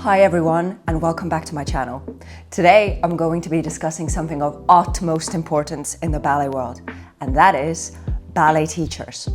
Hi everyone, and welcome back to my channel. Today I'm going to be discussing something of utmost importance in the ballet world, and that is ballet teachers.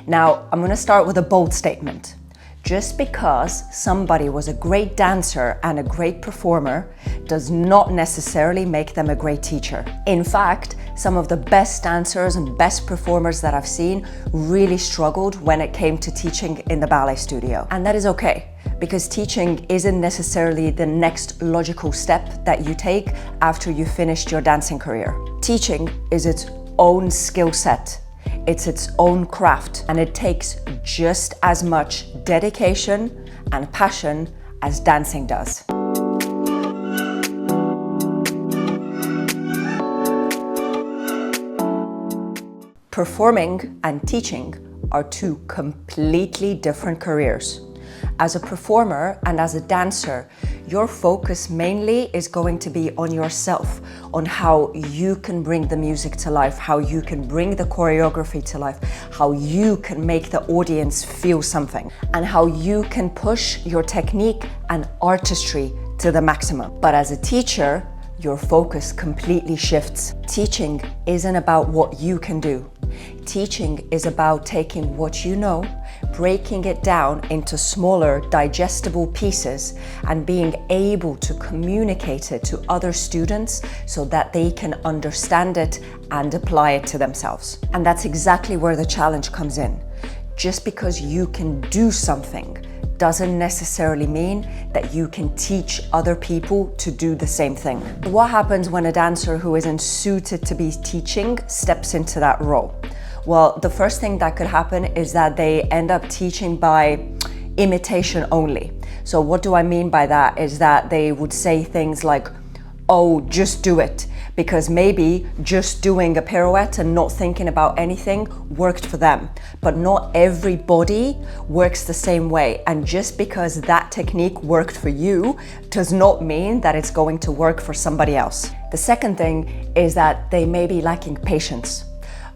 Now, I'm going to start with a bold statement. Just because somebody was a great dancer and a great performer does not necessarily make them a great teacher. In fact, some of the best dancers and best performers that I've seen really struggled when it came to teaching in the ballet studio. And that is okay, because teaching isn't necessarily the next logical step that you take after you finished your dancing career. Teaching is its own skill set. It's its own craft, and it takes just as much dedication and passion as dancing does. Performing and teaching are two completely different careers. As a performer and as a dancer, your focus mainly is going to be on yourself, on how you can bring the music to life, how you can bring the choreography to life, how you can make the audience feel something, and how you can push your technique and artistry to the maximum. But as a teacher, your focus completely shifts. Teaching isn't about what you can do. Teaching is about taking what you know, breaking it down into smaller, digestible pieces, and being able to communicate it to other students so that they can understand it and apply it to themselves. And that's exactly where the challenge comes in. Just because you can do something doesn't necessarily mean that you can teach other people to do the same thing. What happens when a dancer who isn't suited to be teaching steps into that role? Well, the first thing that could happen is that they end up teaching by imitation only. So what do I mean by that is that they would say things like, oh, just do it, because maybe just doing a pirouette and not thinking about anything worked for them. But not everybody works the same way. And just because that technique worked for you does not mean that it's going to work for somebody else. The second thing is that they may be lacking patience.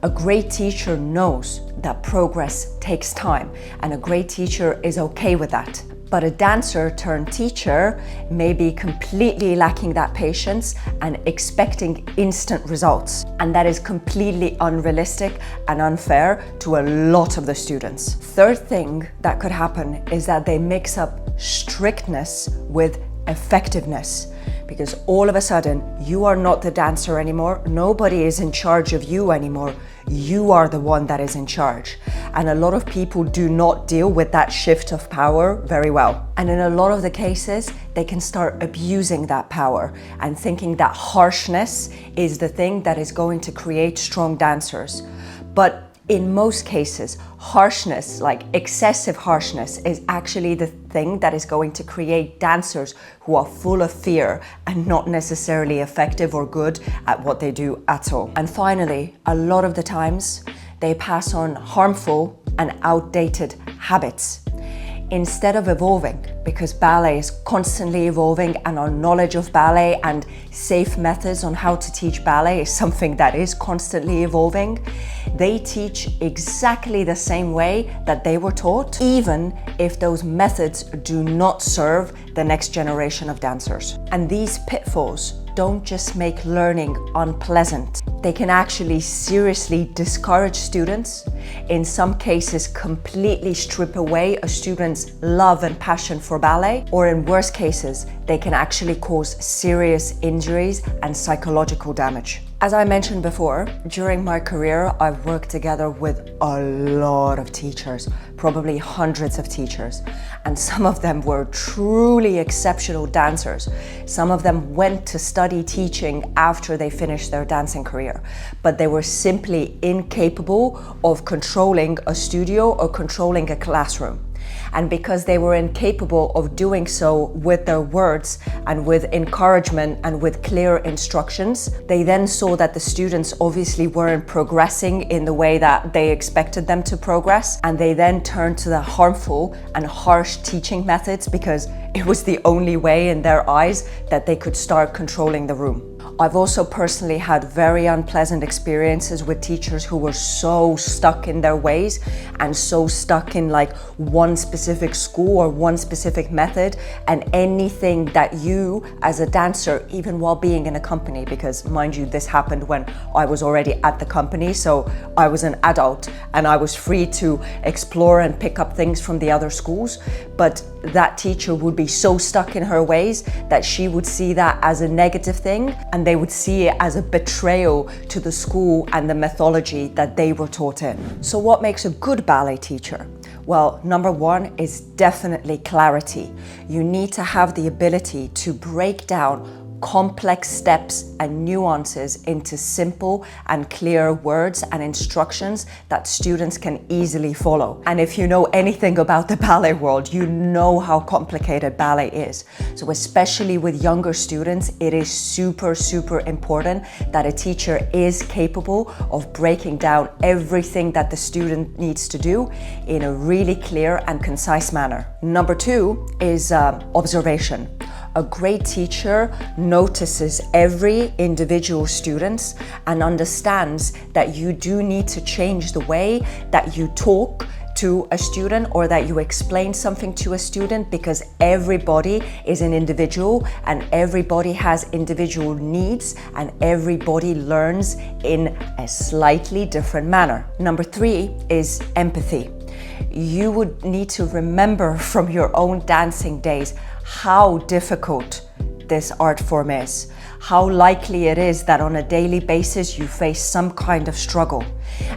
A great teacher knows that progress takes time, and a great teacher is okay with that. But a dancer turned teacher may be completely lacking that patience and expecting instant results. And that is completely unrealistic and unfair to a lot of the students. Third thing that could happen is that they mix up strictness with effectiveness. Because all of a sudden, you are not the dancer anymore. Nobody is in charge of you anymore. You are the one that is in charge. And a lot of people do not deal with that shift of power very well. And in a lot of the cases, they can start abusing that power and thinking that harshness is the thing that is going to create strong dancers. But in most cases, harshness, like excessive harshness, is actually the thing that is going to create dancers who are full of fear and not necessarily effective or good at what they do at all. And finally, a lot of the times, they pass on harmful and outdated habits instead of evolving, because ballet is constantly evolving, and our knowledge of ballet and safe methods on how to teach ballet is something that is constantly evolving. They teach exactly the same way that they were taught, even if those methods do not serve the next generation of dancers. And these pitfalls don't just make learning unpleasant. They can actually seriously discourage students, in some cases completely strip away a student's love and passion for ballet, or in worst cases, they can actually cause serious injuries and psychological damage. As I mentioned before, during my career, I've worked together with a lot of teachers, probably hundreds of teachers, and some of them were truly exceptional dancers. Some of them went to study teaching after they finished their dancing career, but they were simply incapable of controlling a studio or controlling a classroom. And because they were incapable of doing so with their words and with encouragement and with clear instructions, they then saw that the students obviously weren't progressing in the way that they expected them to progress. And they then turned to the harmful and harsh teaching methods because it was the only way in their eyes that they could start controlling the room. I've also personally had very unpleasant experiences with teachers who were so stuck in their ways and so stuck in like one specific school or one specific method, and anything that you as a dancer, even while being in a company, because mind you, this happened when I was already at the company, so I was an adult and I was free to explore and pick up things from the other schools, but that teacher would be so stuck in her ways that she would see that as a negative thing, and they would see it as a betrayal to the school and the methodology that they were taught in. So what makes a good ballet teacher? Well, number one is definitely clarity. You need to have the ability to break down complex steps and nuances into simple and clear words and instructions that students can easily follow. And if you know anything about the ballet world, you know how complicated ballet is. So especially with younger students, it is super, super important that a teacher is capable of breaking down everything that the student needs to do in a really clear and concise manner. Number two is observation. A great teacher notices every individual student and understands that you do need to change the way that you talk to a student or that you explain something to a student, because everybody is an individual and everybody has individual needs and everybody learns in a slightly different manner. Number three is empathy. You would need to remember from your own dancing days how difficult this art form is, how likely it is that on a daily basis you face some kind of struggle,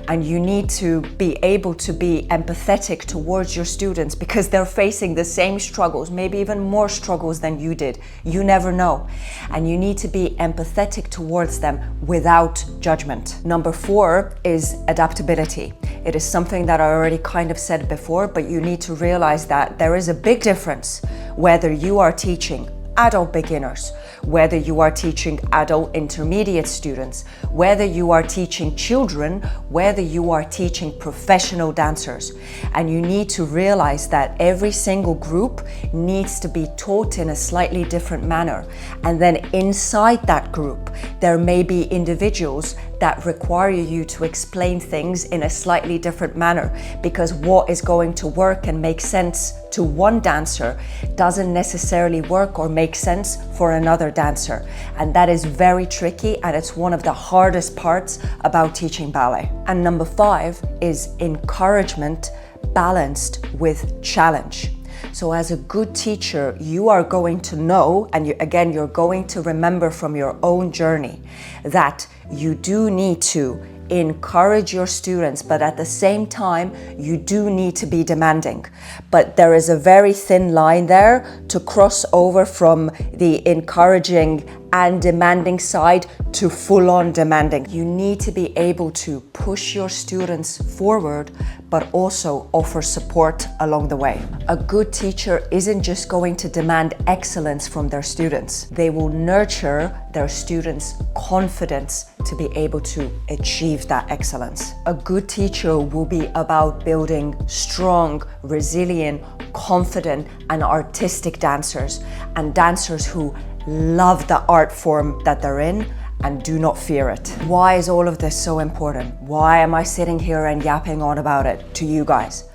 and you need to be able to be empathetic towards your students because they're facing the same struggles, maybe even more struggles than you did. You never know. And you need to be empathetic towards them without judgment. Number four is adaptability. It is something that I already kind of said before, but you need to realize that there is a big difference whether you are teaching adult beginners, whether you are teaching adult intermediate students, whether you are teaching children, whether you are teaching professional dancers. And you need to realize that every single group needs to be taught in a slightly different manner. And then inside that group, there may be individuals that require you to explain things in a slightly different manner, because what is going to work and make sense to one dancer doesn't necessarily work or make sense for another dancer. And that is very tricky, and it's one of the hardest parts about teaching ballet. And number five is encouragement balanced with challenge. So as a good teacher, you are going to know, and you're going to remember from your own journey, that you do need to encourage your students, but at the same time, you do need to be demanding. But there is a very thin line there to cross over from the encouraging and demanding side to full-on demanding. You need to be able to push your students forward, but also offer support along the way. A good teacher isn't just going to demand excellence from their students. They will nurture their students' confidence to be able to achieve that excellence. A good teacher will be about building strong, resilient, confident, and artistic dancers, and dancers who love the art form that they're in and do not fear it. Why is all of this so important? Why am I sitting here and yapping on about it to you guys?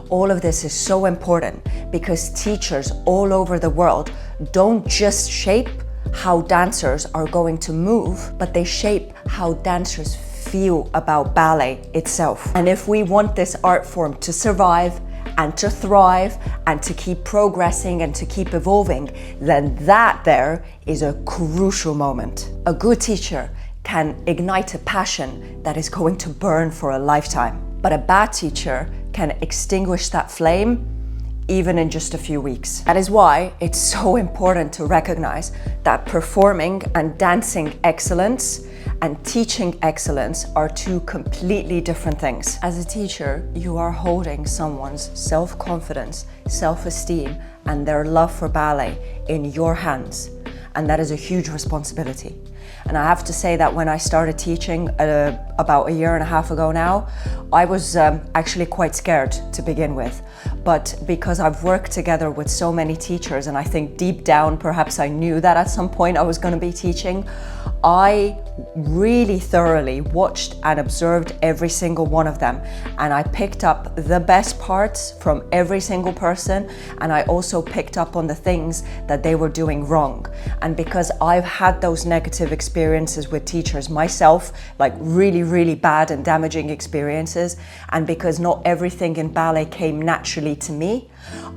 All of this is so important because teachers all over the world don't just shape how dancers are going to move, but they shape how dancers feel about ballet itself. And if we want this art form to survive and to thrive and to keep progressing and to keep evolving, then that there is a crucial moment. A good teacher can ignite a passion that is going to burn for a lifetime, but a bad teacher can extinguish that flame even in just a few weeks. That is why it's so important to recognize that performing and dancing excellence and teaching excellence are two completely different things. As a teacher, you are holding someone's self-confidence, self-esteem, and their love for ballet in your hands. And that is a huge responsibility. And I have to say that when I started teaching about a year and a half ago now, I was actually quite scared to begin with. But because I've worked together with so many teachers, and I think deep down perhaps I knew that at some point I was going to be teaching, I really thoroughly watched and observed every single one of them, and I picked up the best parts from every single person, and I also picked up on the things that they were doing wrong. And because I've had those negative experiences with teachers myself, like really bad and damaging experiences, and because not everything in ballet came naturally to me,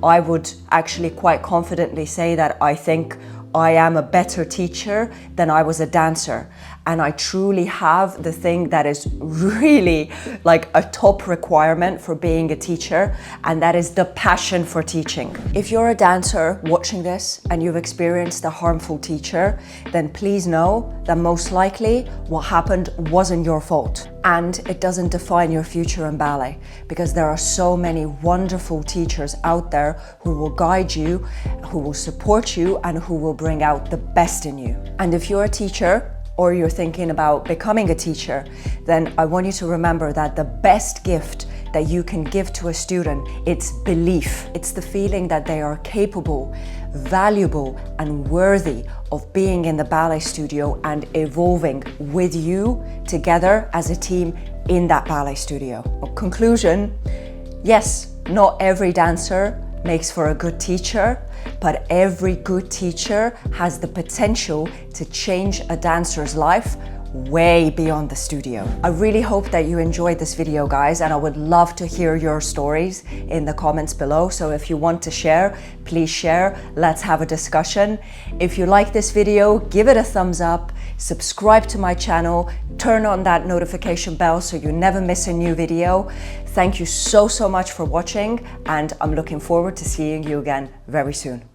I would actually quite confidently say that I think I am a better teacher than I was a dancer. And I truly have the thing that is really like a top requirement for being a teacher, and that is the passion for teaching. If you're a dancer watching this and you've experienced a harmful teacher, then please know that most likely what happened wasn't your fault. And it doesn't define your future in ballet, because there are so many wonderful teachers out there who will guide you, who will support you, and who will bring out the best in you. And if you're a teacher, or you're thinking about becoming a teacher, then I want you to remember that the best gift that you can give to a student, it's belief. It's the feeling that they are capable, valuable, and worthy of being in the ballet studio and evolving with you together as a team in that ballet studio. Conclusion, yes, not every dancer makes for a good teacher, but every good teacher has the potential to change a dancer's life way beyond the studio. I really hope that you enjoyed this video, guys, and I would love to hear your stories in the comments below. So if you want to share, please share. Let's have a discussion. If you like this video, give it a thumbs up, subscribe to my channel, turn on that notification bell so you never miss a new video. Thank you so much for watching, and I'm looking forward to seeing you again very soon.